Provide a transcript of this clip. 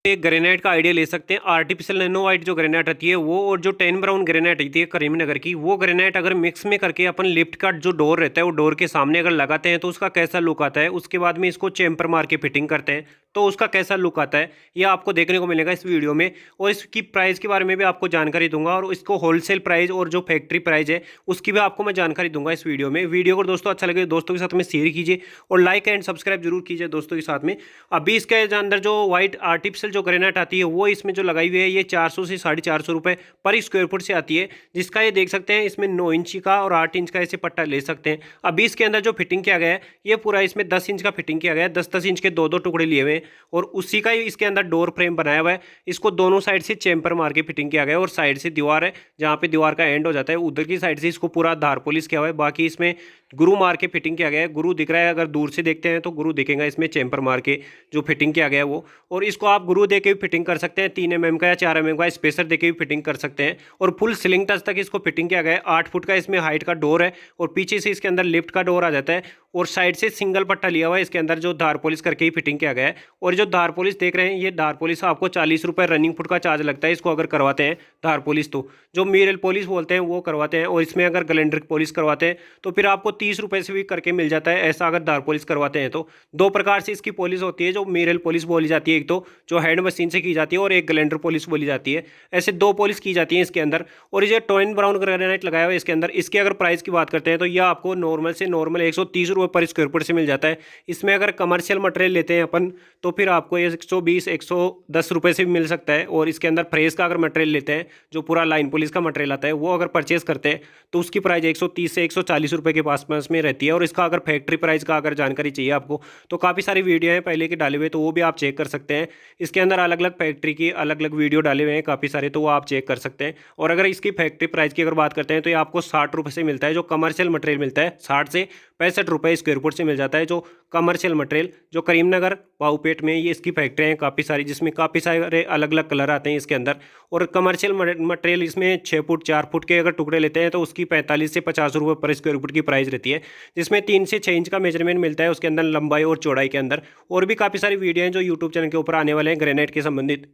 एक ग्रेनाइट का आइडिया ले सकते हैं। आर्टिफिशियल नैनो वाइट जो ग्रेनाइट रहती है वो, और जो 10 ब्राउन ग्रेनाइट रहती है करीमनगर की, वो ग्रेनाइट अगर मिक्स में करके अपन लिफ्ट का जो डोर रहता है वो डोर के सामने अगर लगाते हैं तो उसका कैसा लुक आता है, उसके बाद में इसको चेम्पर मार के फिटिंग करते हैं तो उसका कैसा लुक आता है, ये आपको देखने को मिलेगा इस वीडियो में। और इसकी प्राइस के बारे में भी आपको जानकारी दूंगा, और इसको होलसेल प्राइस और जो फैक्ट्री प्राइस है उसकी भी आपको मैं जानकारी दूंगा इस वीडियो में। वीडियो को दोस्तों अच्छा लगे दोस्तों के साथ में शेयर कीजिए और लाइक एंड सब्सक्राइब जरूर कीजिए दोस्तों के साथ में। अभी इसके अंदर जो व्हाइट आर्टिफिशियल जो ग्रेनाइट आती है वो इसमें जो लगाई हुई है ये 400 से 450 रुपये पर स्क्वायर फुट से आती है, जिसका ये देख सकते हैं इसमें 9 इंच का और 8 इंच का ऐसे पट्टा ले सकते हैं। अभी इसके अंदर जो फिटिंग किया गया है ये पूरा इसमें 10 इंच का फिटिंग किया गया है, 10-10 इंच के दो दो टुकड़े लिए हुए हैं, और उसी का ही इसके अंदर डोर फ्रेम बनाया हुआ है। इसको दोनों साइड से चेम्पर मार के फिटिंग किया गया है, और साइड से दीवार है जहाँ पे दीवार का एंड हो जाता है उधर की साइड से इसको पूरा धार पॉलिश किया हुआ है। बाकी इसमें गुरु मार के फिटिंग किया गया है, गुरु दिख रहा है, अगर दूर से देखते हैं तो गुरु दिखेगा इसमें चेम्पर मार के जो फिटिंग किया गया है वो। और इसको आप गुरु दे के भी फिटिंग कर सकते हैं, 3 mm का या 4 mm का स्पेसर दे के भी फिटिंग कर सकते हैं। और फुल सीलिंग टच तक इसको फिटिंग किया गया है। 8 फुट का इसमें हाइट का डोर है, और पीछे से इसके अंदर लिफ्ट का डोर आ जाता है, और साइड से सिंगल पट्टा लिया हुआ है इसके अंदर जो धार पॉलिश करके ही फिटिंग किया गया है। और जो धार पॉलिश देख रहे हैं ये धार पॉलिश आपको 40 रुपये रनिंग फुट का चार्ज लगता है इसको अगर करवाते हैं धार पॉलिश। तो जो मीरल पॉलिश बोलते हैं वो करवाते हैं, और इसमें अगर ग्लेंडर पॉलिश करवाते हैं तो फिर आपको 30 रुपये से भी करके मिल जाता है ऐसा अगर धार पॉलिश करवाते हैं तो। दो प्रकार से इसकी पॉलिश होती है, जो मीरल पॉलिश बोली जाती है एक तो जो हैंड मशीन से की जाती है, और एक ग्लेंडर पॉलिश बोली जाती है। ऐसे दो पॉलिश की जाती है इसके अंदर। और ये टोइन ब्राउन ग्रेनाइट लगाया हुआ है इसके अंदर, इसके अगर प्राइस की बात करते हैं तो यह आपको नॉर्मल से नॉर्मल 130 रुपये पर स्क्वायर फुट से मिल जाता है। इसमें अगर कमर्शियल मटेरियल लेते हैं अपन तो फिर आपको ये 120-110 रुपये से भी मिल सकता है। और इसके अंदर फ्रेश का अगर मटेरियल लेते हैं जो पूरा लाइन पॉलिश का मटेरियल आता है वो अगर परचेस करते हैं तो उसकी प्राइस 130 से 140 रुपये के पास में रहती है। और इसका अगर फैक्ट्री प्राइस का अगर जानकारी चाहिए आपको तो काफ़ी सारी वीडियो हैं पहले के डाले हुए, तो वो भी आप चेक कर सकते हैं। इसके अंदर अलग अलग फैक्ट्री की अलग अलग वीडियो डाले हुए हैं काफ़ी सारे, तो वो आप चेक कर सकते हैं। और अगर इसकी फैक्ट्री प्राइस की अगर बात करते हैं तो ये आपको 60 रुपये से मिलता है, जो कमर्शियल मटेरियल मिलता है 60 से 65 रुपये स्क्वायर फुट से मिल जाता है जो कमर्शियल मटेरियल। जो करीमनगर पाऊपेट में ये इसकी फैक्ट्री हैं काफ़ी सारी, जिसमें काफ़ी सारे अलग अलग कलर आते हैं इसके अंदर। और कमर्शियल मटेरियल इसमें 6 फुट 4 फुट के अगर टुकड़े लेते हैं तो उसकी 45 से 50 रुपये पर स्क्वायर फुट की प्राइस रहती है, जिसमें 3 से 6 इंच का मेजरमेंट मिलता है उसके अंदर लंबाई और चौड़ाई के अंदर। और भी काफ़ी सारी वीडियो हैं जो यूट्यूब चैनल के ऊपर आने वाले हैं ग्रेनाइट के संबंधित।